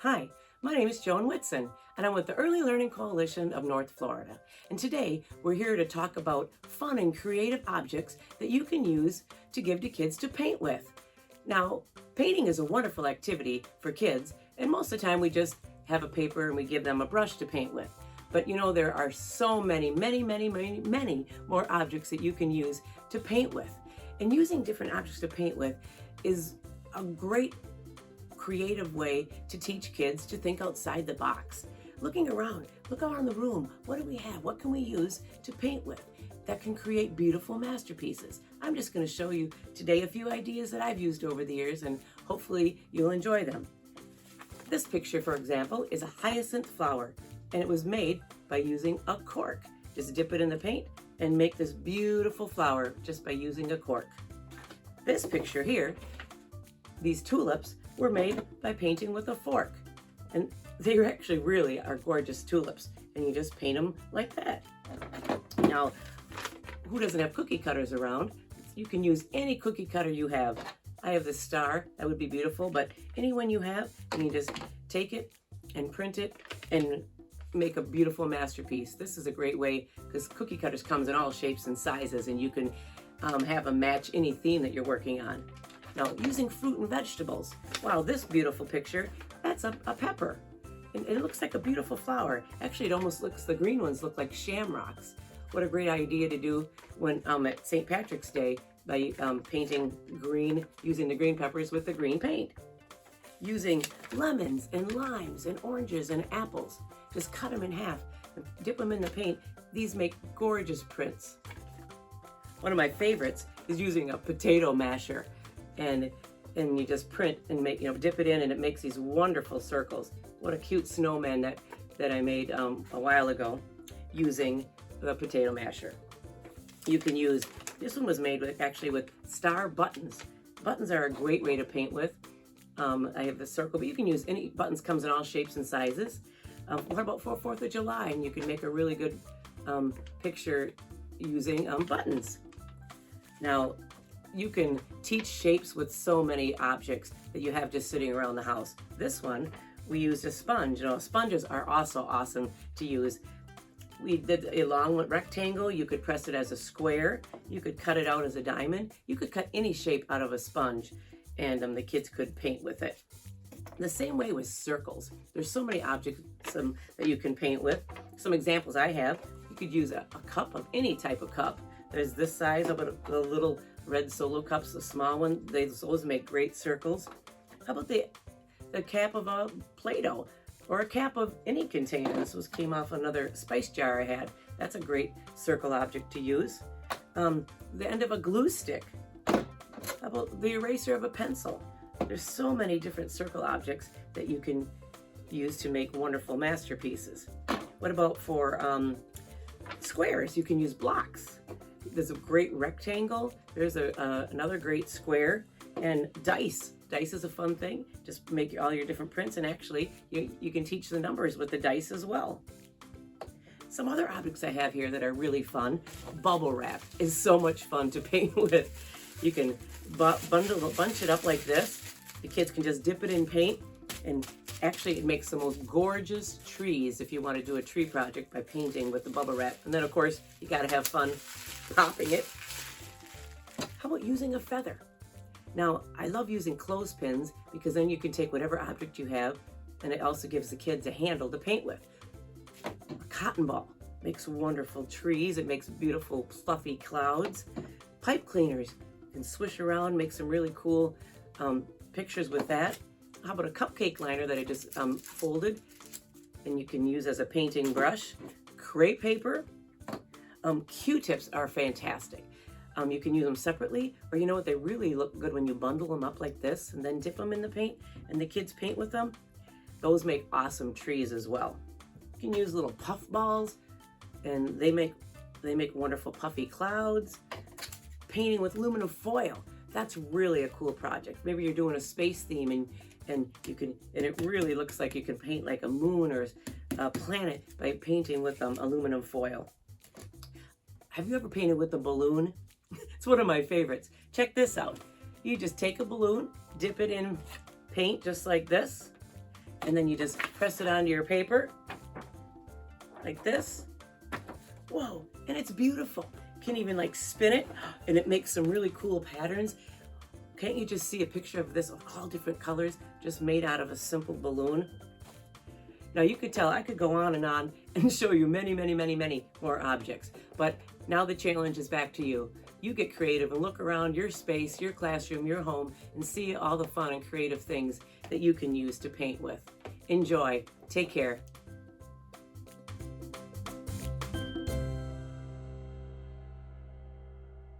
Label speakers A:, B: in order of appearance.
A: Hi, my name is Joan Whitson, and I'm with the Early Learning Coalition of North Florida. And today we're here to talk about fun and creative objects that you can use to give to kids to paint with. Now, painting is a wonderful activity for kids, and most of the time we just have a paper and we give them a brush to paint with. But you know, there are so many more objects that you can use to paint with. And using different objects to paint with is a great creative way to teach kids to think outside the box. Looking around, look around the room. What do we have? What can we use to paint with that can create beautiful masterpieces? I'm just going to show you today a few ideas that I've used over the years, and hopefully you'll enjoy them. This picture, for example, is a hyacinth flower, and it was made by using a cork. Just dip it in the paint and make this beautiful flower just by using a cork. This picture here, these tulips, were made by painting with a fork. And they actually really are gorgeous tulips. And you just paint them like that. Now, who doesn't have cookie cutters around? You can use any cookie cutter you have. I have this star, that would be beautiful, but any one you have, and you just take it and print it and make a beautiful masterpiece. This is a great way because cookie cutters comes in all shapes and sizes, and you can have them match any theme that you're working on. Now, using fruit and vegetables. Wow, this beautiful picture, that's a pepper. And it looks like a beautiful flower. Actually, it almost looks, the green ones look like shamrocks. What a great idea to do when at St. Patrick's Day by painting green, using the green peppers with the green paint. Using lemons and limes and oranges and apples. Just cut them in half and dip them in the paint. These make gorgeous prints. One of my favorites is using a potato masher. And you just print and make, dip it in, and it makes these wonderful circles. What a cute snowman that I made a while ago using the potato masher. You can use, this one was made with star buttons. Buttons are a great way to paint with. I have the circle, but you can use any buttons, comes in all shapes and sizes. What about for 4th of July? And you can make a really good picture using buttons. Now, you can teach shapes with so many objects that you have just sitting around the house. This one, we used a sponge. Sponges are also awesome to use. We did a long rectangle. You could press it as a square. You could cut it out as a diamond. You could cut any shape out of a sponge, and the kids could paint with it. The same way with circles. There's so many objects that you can paint with. Some examples I have, you could use a cup of any type of cup. There's this size, how about the little red Solo cups, the small one? Those make great circles. How about the cap of a Play-Doh, or a cap of any container? This came off another spice jar I had. That's a great circle object to use. The end of a glue stick. How about the eraser of a pencil? There's so many different circle objects that you can use to make wonderful masterpieces. What about for squares? You can use blocks. There's a great rectangle. There's another great square. And dice. Dice is a fun thing. Just make all your different prints, and actually you can teach the numbers with the dice as well. Some other objects I have here that are really fun. Bubble wrap is so much fun to paint with. You can bunch it up like this. The kids can just dip it in paint, and actually it makes the most gorgeous trees if you want to do a tree project by painting with the bubble wrap. And then of course you got to have fun popping it. How about using a feather? Now, I love using clothespins because then you can take whatever object you have, and it also gives the kids a handle to paint with. A cotton ball makes wonderful trees. It makes beautiful fluffy clouds. Pipe cleaners, you can swish around, make some really cool pictures with that. How about a cupcake liner that I just folded, and you can use as a painting brush. Crepe paper. Q-tips are fantastic. You can use them separately, or you know what, they really look good when you bundle them up like this and then dip them in the paint and the kids paint with them. Those make awesome trees as well. You can use little puff balls, and they make wonderful puffy clouds. Painting with aluminum foil, that's really a cool project. Maybe you're doing a space theme, and it really looks like you can paint like a moon or a planet by painting with aluminum foil. Have you ever painted with a balloon? It's one of my favorites. Check this out. You just take a balloon, dip it in paint just like this, And then you just press it onto your paper like this. Whoa, and it's beautiful. You can even like spin it and it makes some really cool patterns. Can't you just see a picture of this of all different colors just made out of a simple balloon? Now you could tell I could go on and show you many, many, many, many more objects. But now the challenge is back to you. You get creative and look around your space, your classroom, your home, and see all the fun and creative things that you can use to paint with. Enjoy. Take care.